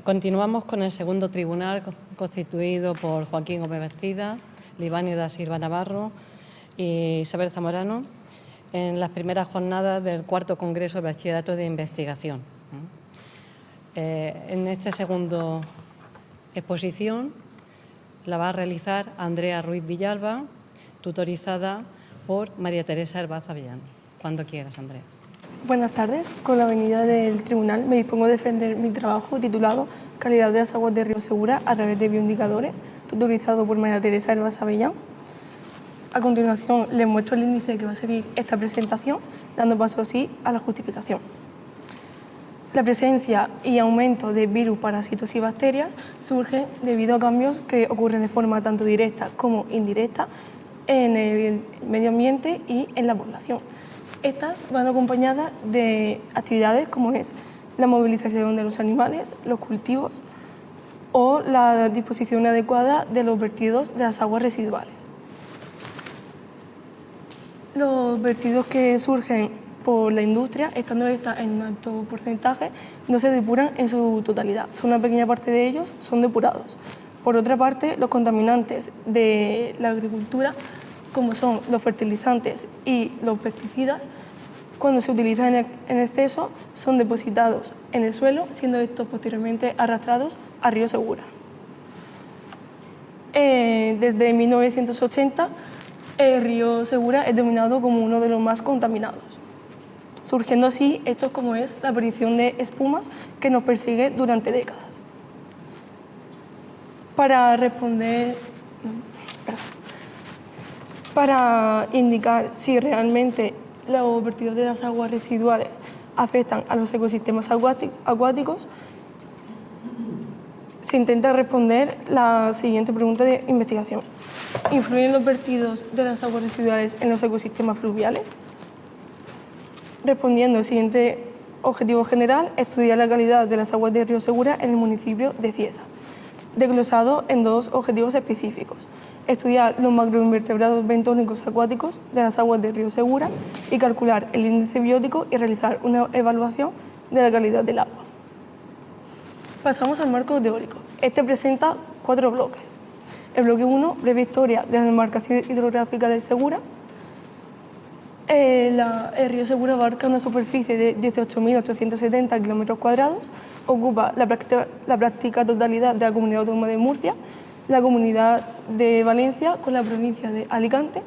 Continuamos con el segundo tribunal constituido por Joaquín Gómez Bastida, Libani da Silva Navarro y Isabel Zamorano en las primeras jornadas del cuarto Congreso de Bachillerato de Investigación. En esta segunda exposición la va a realizar Andrea Ruiz Villalba, tutorizada por María Teresa Herbaza Avellán. Cuando quieras, Andrea. Buenas tardes. Con la venida del tribunal me dispongo a defender mi trabajo titulado Calidad de las aguas de Río Segura a través de bioindicadores, tutorizado por María Teresa Herbaza Avellán. A continuación les muestro el índice que va a seguir esta presentación, dando paso así a la justificación. La presencia y aumento de virus, parásitos y bacterias surge debido a cambios que ocurren de forma tanto directa como indirecta en el medio ambiente y en la población. Estas van acompañadas de actividades como es la movilización de los animales, los cultivos o la disposición adecuada de los vertidos de las aguas residuales. Los vertidos que surgen por la industria, estando esta en un alto porcentaje, no se depuran en su totalidad. Una pequeña parte de ellos son depurados. Por otra parte, los contaminantes de la agricultura, como son los fertilizantes y los pesticidas, cuando se utilizan en exceso, son depositados en el suelo, siendo estos posteriormente arrastrados a Río Segura. Desde 1980, el Río Segura es denominado como uno de los más contaminados, surgiendo así hechos como es la aparición de espumas que nos persigue durante décadas. Para indicar si realmente los vertidos de las aguas residuales afectan a los ecosistemas acuáticos, se intenta responder la siguiente pregunta de investigación. ¿Influyen los vertidos de las aguas residuales en los ecosistemas fluviales? Respondiendo al siguiente objetivo general, estudiar la calidad de las aguas de Río Segura en el municipio de Cieza, desglosado en dos objetivos específicos: estudiar los macroinvertebrados bentónicos acuáticos de las aguas de Río Segura y calcular el índice biótico y realizar una evaluación de la calidad del agua. Pasamos al marco teórico. Este presenta 4 bloques. El bloque 1, breve historia de la demarcación hidrográfica del Segura. El río Segura abarca una superficie de 18.870 km², ocupa la práctica totalidad de la Comunidad Autónoma de Murcia, la Comunidad de Valencia con la provincia de Alicante,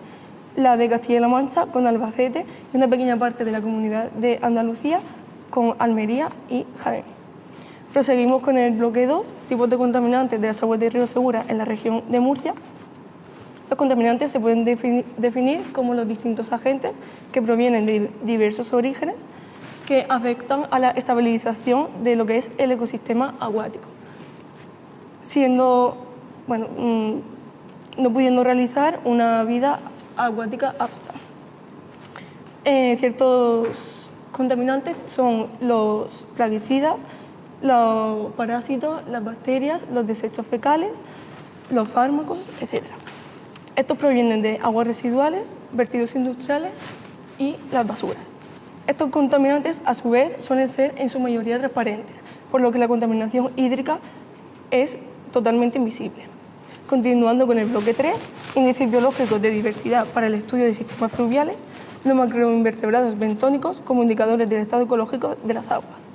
la de Castilla-La Mancha con Albacete y una pequeña parte de la Comunidad de Andalucía con Almería y Jaén. Proseguimos con el bloque 2, tipos de contaminantes de las aguas de Río Segura en la región de Murcia. Los contaminantes se pueden definir como los distintos agentes que provienen de diversos orígenes que afectan a la estabilización de lo que es el ecosistema acuático, no pudiendo realizar una vida acuática apta. Ciertos contaminantes son los plaguicidas, los parásitos, las bacterias, los desechos fecales, los fármacos, etc. Estos provienen de aguas residuales, vertidos industriales y las basuras. Estos contaminantes, a su vez, suelen ser en su mayoría transparentes, por lo que la contaminación hídrica es totalmente invisible. Continuando con el bloque 3, índices biológicos de diversidad para el estudio de sistemas fluviales, los macroinvertebrados bentónicos como indicadores del estado ecológico de las aguas.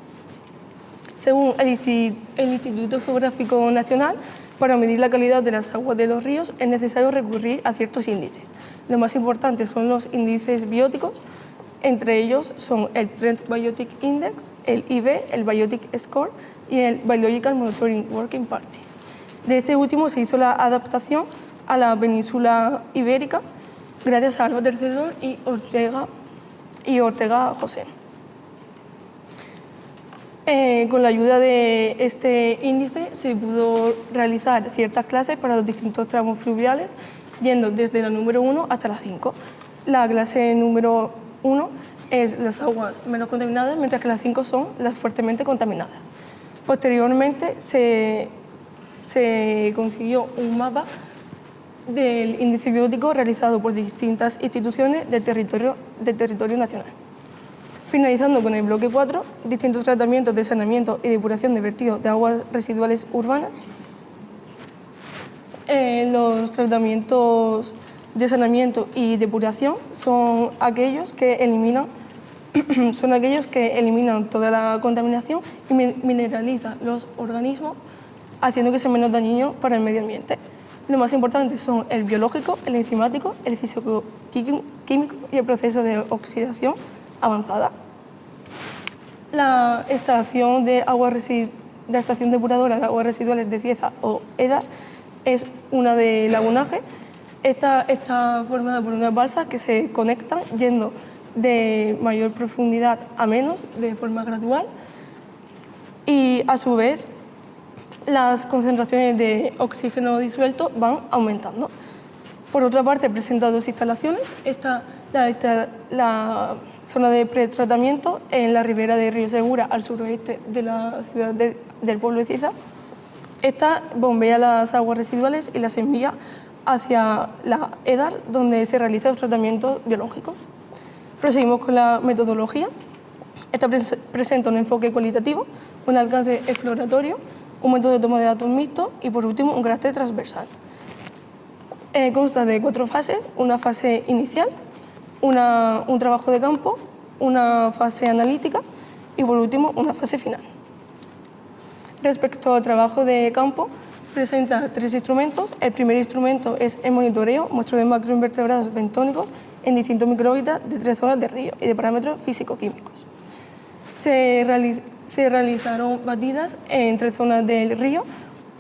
Según el Instituto Geográfico Nacional, para medir la calidad de las aguas de los ríos es necesario recurrir a ciertos índices. Los más importantes son los índices bióticos, entre ellos son el Trend Biotic Index, el IB, el Biotic Score y el Biological Monitoring Working Party. De este último se hizo la adaptación a la península ibérica gracias a Alba III y Ortega José. Con la ayuda de este índice se pudo realizar ciertas clases para los distintos tramos fluviales, yendo desde la número 1 hasta la 5. La clase número 1 es las aguas menos contaminadas, mientras que las 5 son las fuertemente contaminadas. Posteriormente se consiguió un mapa del índice biótico realizado por distintas instituciones del territorio nacional. Finalizando con el bloque 4, distintos tratamientos de saneamiento y depuración de vertidos de aguas residuales urbanas. Los tratamientos de saneamiento y depuración son aquellos que eliminan toda la contaminación y mineralizan los organismos, haciendo que sea menos dañino para el medio ambiente. Los más importantes son el biológico, el enzimático, el físico-químico y el proceso de oxidación avanzada. La estación depuradora de aguas residuales de Cieza o EDAR es una de lagunaje. Esta está formada por unas balsas que se conectan yendo de mayor profundidad a menos de forma gradual y a su vez las concentraciones de oxígeno disuelto van aumentando. Por otra parte, presenta dos instalaciones. La zona de pretratamiento en la ribera de Río Segura, al suroeste de la ciudad del pueblo de Cieza. Esta bombea las aguas residuales y las envía hacia la EDAR, donde se realizan los tratamientos biológicos. Proseguimos con la metodología. Esta presenta un enfoque cualitativo, un alcance exploratorio, un método de toma de datos mixto y, por último, un carácter transversal. Consta de 4 fases: una fase inicial, un trabajo de campo, una fase analítica y, por último, una fase final. Respecto al trabajo de campo, presenta 3 instrumentos. El primer instrumento es el monitoreo, muestreo de macroinvertebrados bentónicos en distintos microórbitas de 3 zonas de río y de parámetros físico-químicos. Se realizaron batidas en 3 zonas del río.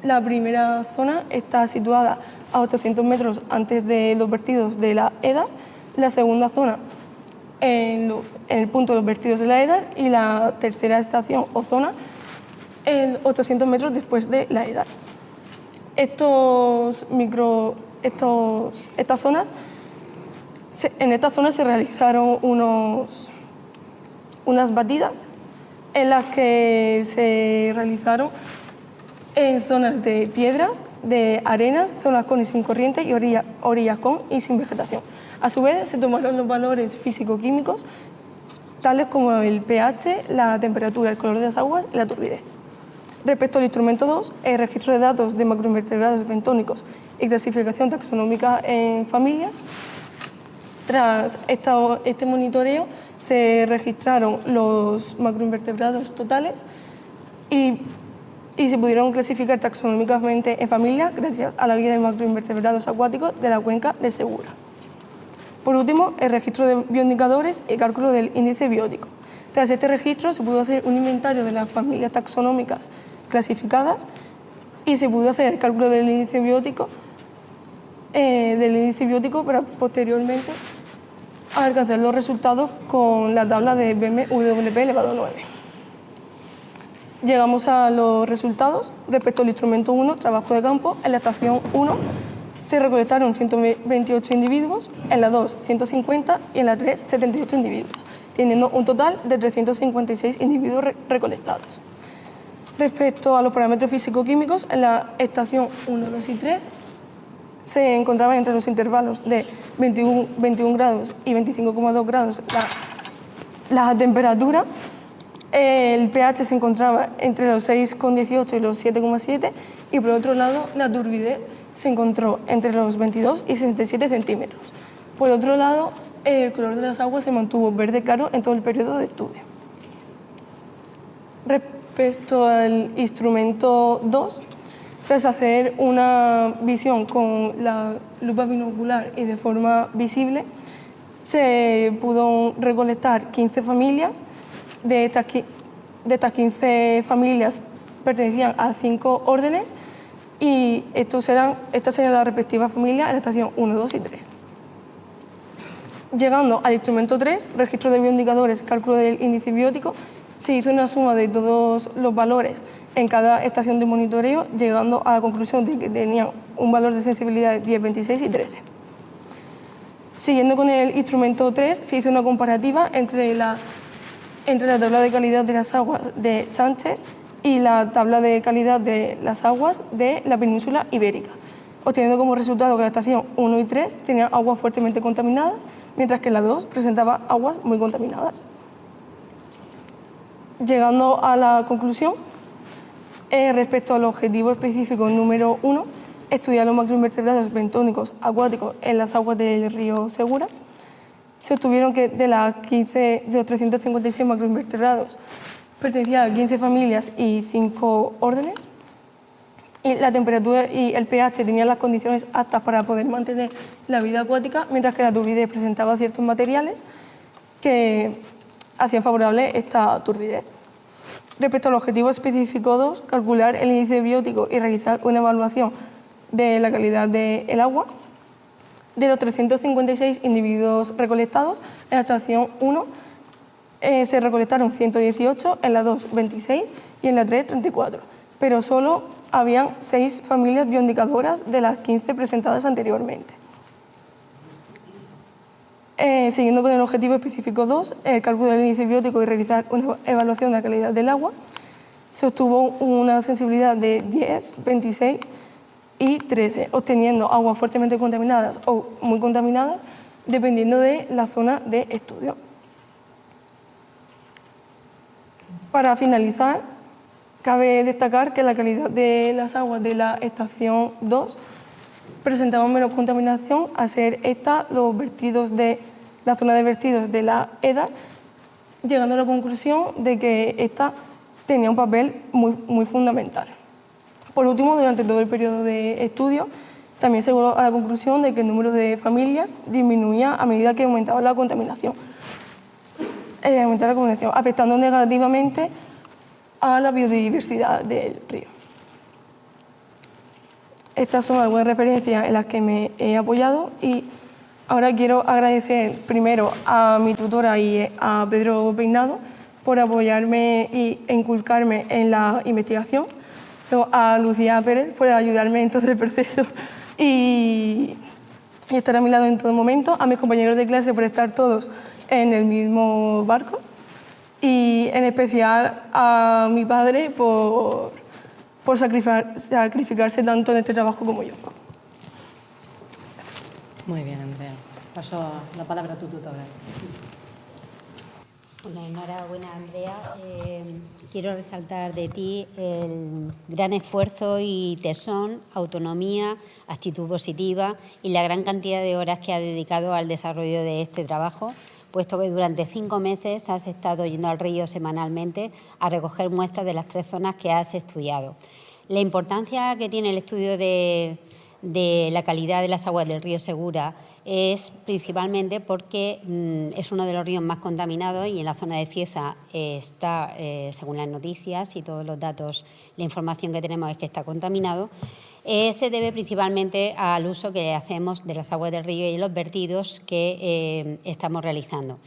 La primera zona está situada a 800 metros antes de los vertidos de la EDAR, la segunda zona en el punto de los vertidos de la EDAR y la tercera estación o zona en 800 metros después de la EDAR. En estas zonas se realizaron unas batidas en las que se realizaron en zonas de piedras, de arenas, zonas con y sin corriente y orillas con y sin vegetación. A su vez, se tomaron los valores físico-químicos, tales como el pH, la temperatura, el color de las aguas y la turbidez. Respecto al instrumento 2, el registro de datos de macroinvertebrados bentónicos y clasificación taxonómica en familias. Tras este monitoreo, se registraron los macroinvertebrados totales y se pudieron clasificar taxonómicamente en familias gracias a la guía de macroinvertebrados acuáticos de la cuenca del Segura. Por último, el registro de bioindicadores y cálculo del índice biótico. Tras este registro se pudo hacer un inventario de las familias taxonómicas clasificadas y se pudo hacer el cálculo del índice biótico para posteriormente alcanzar los resultados con la tabla de BMWP elevado a 9. Llegamos a los resultados. Respecto al instrumento 1, trabajo de campo, en la estación 1 se recolectaron 128 individuos, en la 2 150 y en la 3 78 individuos, teniendo un total de 356 individuos recolectados. Respecto a los parámetros físico-químicos, en la estación 1, 2 y 3 se encontraban entre los intervalos de 21 grados y 25,2 grados la temperatura. El pH se encontraba entre los 6,18 y los 7,7 y, por otro lado, la turbidez se encontró entre los 22 y 67 centímetros. Por otro lado, el color de las aguas se mantuvo verde claro en todo el periodo de estudio. Respecto al instrumento 2, tras hacer una visión con la lupa binocular y de forma visible, se pudo recolectar 15 familias. De estas 15 familias pertenecían a 5 órdenes y estas serían las respectivas familias en la estación 1, 2 y 3. Llegando al instrumento 3, registro de bioindicadores, cálculo del índice biótico, se hizo una suma de todos los valores en cada estación de monitoreo, llegando a la conclusión de que tenían un valor de sensibilidad de 10, 26 y 13. Siguiendo con el instrumento 3, se hizo una comparativa entre la tabla de calidad de las aguas de Sánchez y la tabla de calidad de las aguas de la península ibérica, obteniendo como resultado que la estación 1 y 3 tenían aguas fuertemente contaminadas, mientras que la 2 presentaba aguas muy contaminadas. Llegando a la conclusión, respecto al objetivo específico número 1, estudiar los macroinvertebrados bentónicos acuáticos en las aguas del río Segura, se obtuvieron que de los 356 macroinvertebrados pertenecían a 15 familias y 5 órdenes, y la temperatura y el pH tenían las condiciones aptas para poder mantener la vida acuática, mientras que la turbidez presentaba ciertos materiales que hacían favorable esta turbidez. Respecto al objetivo específico 2, calcular el índice biótico y realizar una evaluación de la calidad del agua. De los 356 individuos recolectados, en la estación 1 se recolectaron 118, en la 2 26 y en la 3 34, pero solo habían 6 familias bioindicadoras de las 15 presentadas anteriormente. Siguiendo con el objetivo específico 2, el cálculo del índice biótico y realizar una evaluación de la calidad del agua, se obtuvo una sensibilidad de 10, 26 y 13, obteniendo aguas fuertemente contaminadas o muy contaminadas, dependiendo de la zona de estudio. Para finalizar, cabe destacar que la calidad de las aguas de la estación 2 presentaban menos contaminación, al ser esta los vertidos de la zona de vertidos de la EDA, llegando a la conclusión de que esta tenía un papel muy fundamental. Por último, durante todo el periodo de estudio, también se llegó a la conclusión de que el número de familias disminuía a medida que aumentaba la contaminación, afectando negativamente a la biodiversidad del río. Estas son algunas referencias en las que me he apoyado y ahora quiero agradecer primero a mi tutora y a Pedro Peinado por apoyarme e inculcarme en la investigación, luego a Lucía Pérez por ayudarme en todo el proceso y estar a mi lado en todo momento, a mis compañeros de clase por estar todos en el mismo barco y en especial a mi padre por sacrificarse tanto en este trabajo como yo. Muy bien, Andrea. Paso la palabra a tu tutora. Bueno, enhorabuena, Andrea. Quiero resaltar de ti el gran esfuerzo y tesón, autonomía, actitud positiva y la gran cantidad de horas que has dedicado al desarrollo de este trabajo, puesto que durante 5 meses has estado yendo al río semanalmente a recoger muestras de las 3 zonas que has estudiado. La importancia que tiene el estudio de la calidad de las aguas del río Segura es principalmente porque es uno de los ríos más contaminados y en la zona de Cieza está, según las noticias y todos los datos, la información que tenemos es que está contaminado. Se debe principalmente al uso que hacemos de las aguas del río y los vertidos que estamos realizando.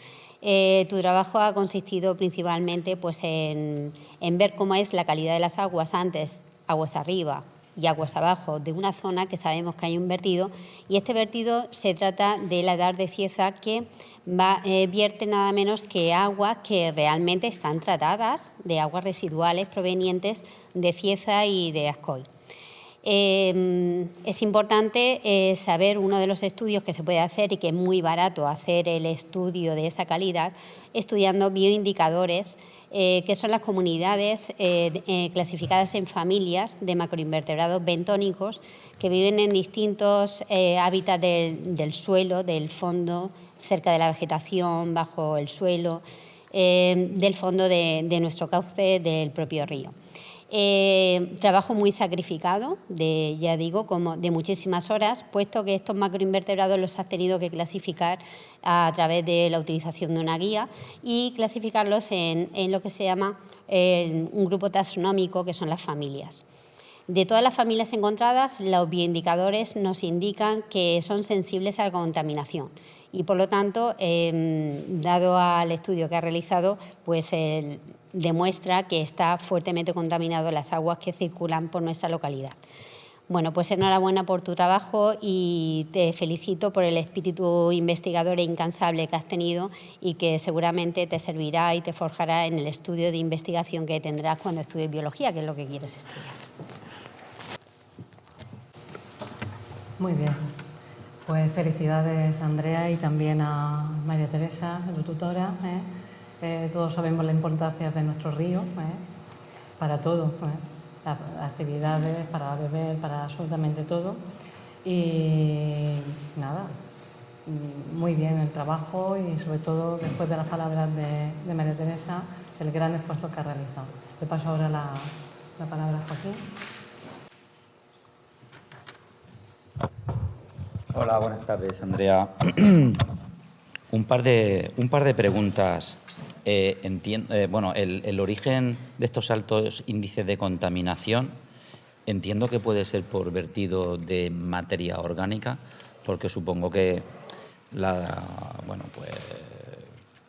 Tu trabajo ha consistido principalmente pues, en ver cómo es la calidad de las aguas antes, aguas arriba y aguas abajo de una zona que sabemos que hay un vertido, y este vertido se trata de la Edar de Cieza, que vierte nada menos que aguas que realmente están tratadas, de aguas residuales provenientes de Cieza y de Ascoi. Es importante saber uno de los estudios que se puede hacer y que es muy barato hacer el estudio de esa calidad, estudiando bioindicadores, que son las comunidades clasificadas en familias de macroinvertebrados bentónicos que viven en distintos hábitats del suelo, del fondo, cerca de la vegetación, bajo el suelo, del fondo de nuestro cauce del propio río. Trabajo muy sacrificado, ya digo, como de muchísimas horas, puesto que estos macroinvertebrados los has tenido que clasificar a través de la utilización de una guía y clasificarlos en lo que se llama un grupo taxonómico, que son las familias. De todas las familias encontradas, los bioindicadores nos indican que son sensibles a la contaminación y, por lo tanto, dado al estudio que ha realizado, pues demuestra que está fuertemente contaminado las aguas que circulan por nuestra localidad. Bueno, pues enhorabuena por tu trabajo y te felicito por el espíritu investigador e incansable que has tenido y que seguramente te servirá y te forjará en el estudio de investigación que tendrás cuando estudies biología, que es lo que quieres estudiar. Muy bien. Pues felicidades, Andrea, y también a María Teresa, tu tutora, Todos sabemos la importancia de nuestros ríos, para todo, las actividades, para beber, para absolutamente todo. Y nada, muy bien el trabajo y sobre todo después de las palabras de María Teresa, el gran esfuerzo que ha realizado. Le paso ahora la palabra a Joaquín. Hola, buenas tardes, Andrea. Un par de preguntas. Bueno, el origen de estos altos índices de contaminación entiendo que puede ser por vertido de materia orgánica, porque supongo que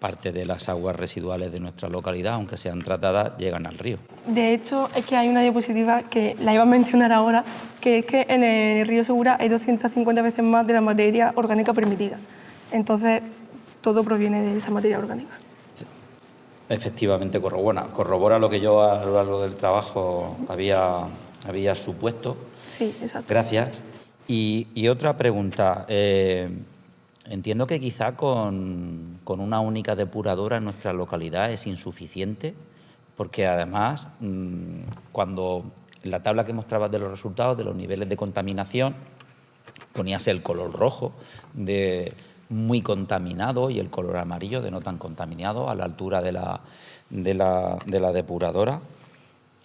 parte de las aguas residuales de nuestra localidad, aunque sean tratadas, llegan al río. De hecho, es que hay una diapositiva que la iba a mencionar ahora, que es que en el río Segura hay 250 veces más de la materia orgánica permitida. Entonces, todo proviene de esa materia orgánica. Efectivamente, corrobora lo que yo a lo largo del trabajo había supuesto. Sí, exacto. Gracias. Y otra pregunta. Entiendo que quizá con una única depuradora en nuestra localidad es insuficiente, porque además, cuando en la tabla que mostrabas de los resultados de los niveles de contaminación, ponías el color rojo de muy contaminado y el color amarillo de no tan contaminado a la altura de la depuradora.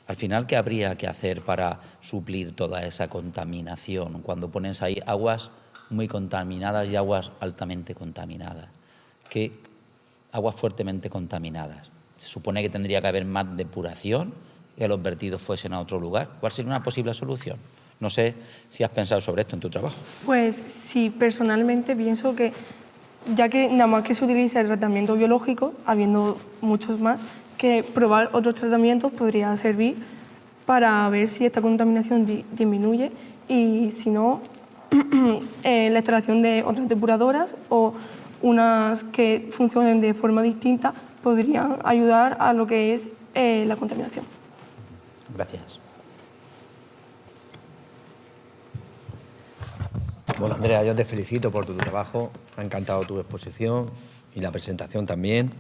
Al final, ¿qué habría que hacer para suplir toda esa contaminación cuando pones ahí aguas muy contaminadas y aguas altamente contaminadas? ¿Qué aguas fuertemente contaminadas? Se supone que tendría que haber más depuración, que los vertidos fuesen a otro lugar. ¿Cuál sería una posible solución? No sé si has pensado sobre esto en tu trabajo. Pues sí, personalmente pienso que, ya que nada más que se utiliza el tratamiento biológico, habiendo muchos más, que probar otros tratamientos podría servir para ver si esta contaminación disminuye y si no, la instalación de otras depuradoras o unas que funcionen de forma distinta podrían ayudar a lo que es la contaminación. Gracias. Bueno, Andrea, yo te felicito por tu trabajo. Me ha encantado tu exposición y la presentación también.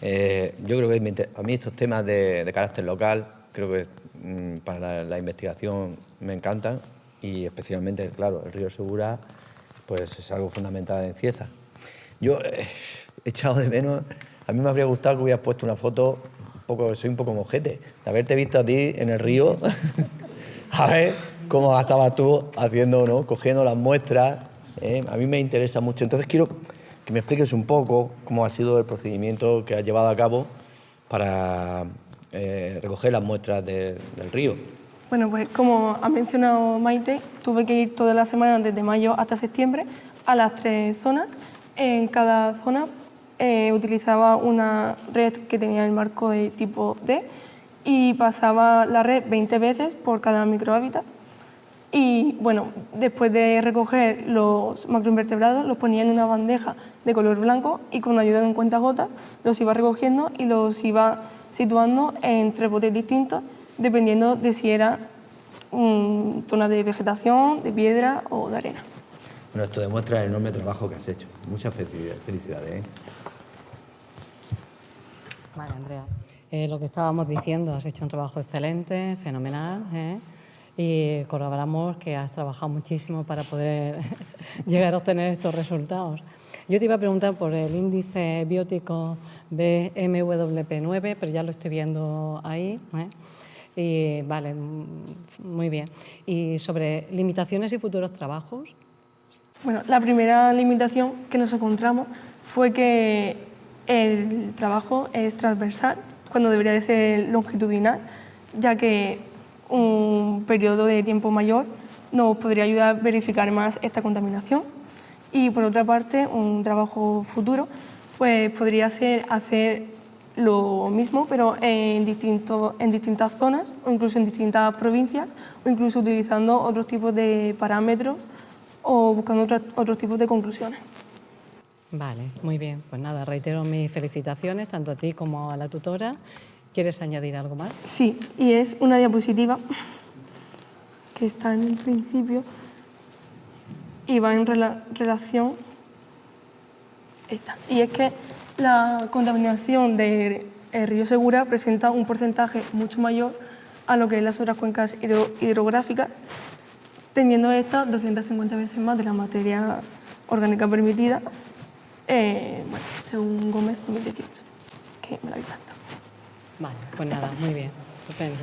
Yo creo que a mí estos temas de carácter local, creo que para la investigación me encantan y especialmente, claro, el río Segura pues es algo fundamental en Cieza. Yo he echado de menos, a mí me habría gustado que hubieras puesto una foto, soy un poco mojete, de haberte visto a ti en el río, a ver cómo estabas tú haciendo, ¿no? Cogiendo las muestras. A mí me interesa mucho. Entonces quiero que me expliques un poco cómo ha sido el procedimiento que has llevado a cabo para recoger las muestras del río. Bueno, pues como ha mencionado Maite, tuve que ir todas las semanas desde mayo hasta septiembre a las 3 zonas. En cada zona utilizaba una red que tenía el marco de tipo D y pasaba la red 20 veces por cada microhábitat. Y bueno, después de recoger los macroinvertebrados, los ponía en una bandeja de color blanco y con ayuda de un cuentagotas los iba recogiendo y los iba situando en 3 botes distintos, dependiendo de si era zona de vegetación, de piedra o de arena. Bueno, esto demuestra el enorme trabajo que has hecho. Muchas felicidades. Vale, Andrea. Lo que estábamos diciendo, has hecho un trabajo excelente, fenomenal, y corroboramos que has trabajado muchísimo para poder llegar a obtener estos resultados. Yo te iba a preguntar por el índice biótico BMWP9, pero ya lo estoy viendo ahí. Y vale, muy bien. Y sobre limitaciones y futuros trabajos. Bueno, la primera limitación que nos encontramos fue que el trabajo es transversal cuando debería de ser longitudinal, ya que un periodo de tiempo mayor nos podría ayudar a verificar más esta contaminación. Y por otra parte, un trabajo futuro pues podría ser hacer lo mismo, pero en distintas zonas o incluso en distintas provincias o incluso utilizando otros tipos de parámetros o buscando otros tipos de conclusiones. Vale, muy bien. Pues nada, reitero mis felicitaciones tanto a ti como a la tutora. ¿Quieres añadir algo más? Sí, y es una diapositiva que está en el principio y va en relación esta. Y es que La contaminación del río Segura presenta un porcentaje mucho mayor a lo que es las otras cuencas hidrográficas, teniendo estas 250 veces más de la materia orgánica permitida, según Gómez 2018, que me lo habéis dado. Vale, pues nada, muy bien, estupendo.